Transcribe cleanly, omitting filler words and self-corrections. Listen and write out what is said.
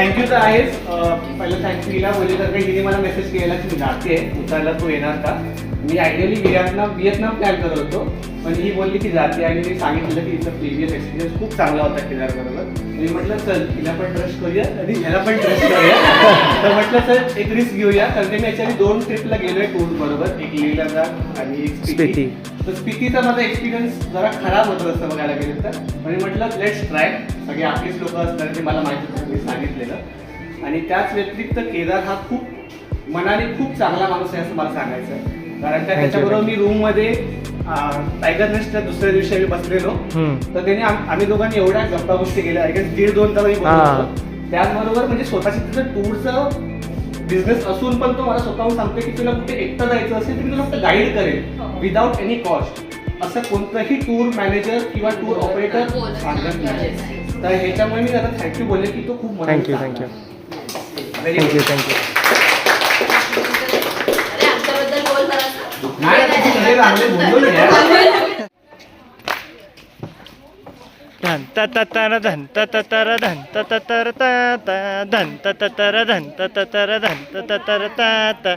Thank you तर आहेच. पहिलं थँक्यू हिला बोलले तर काही हिने मला मेसेज केला की मी जाते उतरायला, तू येणार का. मी आयडियली व्हिएतनाम प्लॅन करत होतो, पण ही बोलली की जाते आणि मी सांगितलं की हिचा प्रिव्हियस एक्सपिरियन्स खूप चांगला होता केदारबरोबर. मी म्हटलं चल हिला पण ट्रस्ट करूया आणि ह्याला पण ट्रस्ट करूया. तर म्हटलं चल एक रिस्क घेऊया, कारण की मी याच्याआधी 2 ट्रिपला गेलोय टूर बरोबर, एक लेह लडाख आणि एक स्पिती. तर स्पितीचा माझा एक्सपिरियन्स जरा खराब होता तसं बघायला गेलं तर, म्हणजे म्हटलं लेट्स ट्राय. सगळे आपलीच लोक असतात ते मला माहिती होतं, मी सांगितलेलं. आणि त्याच व्यतिरिक्त केदार हा खूप मनाने खूप चांगला माणूस आहे असं मला सांगायचं आहे. कारण त्याच्याबरोबर मी रूम मध्ये टायगर नेस्टच्या दुसऱ्या दिवशी आम्ही बसलेलो, तर त्याने आम्ही दोघांनी एवढ्या गप्पा गोष्टी केल्या, आय गेस 1.5-2 तास बोललो. त्याचबरोबर म्हणजे स्वतःची तिथं टूरचं बिझनेस असून पण तो मला स्वतःहून सांगतो की तुला कुठे एकटं जायचं असेल तर मी तुला फक्त गाईड करेल विदाउट एनी कॉस्ट. असं कोणतंही टूर मॅनेजर किंवा टूर ऑपरेटर सांगत नाही. तर ह्याच्यामुळे मी त्याला थँक्यू बोलले की तो खूप थँक्यू. धन तर धन तर धन तर धन तर धन तर धन तर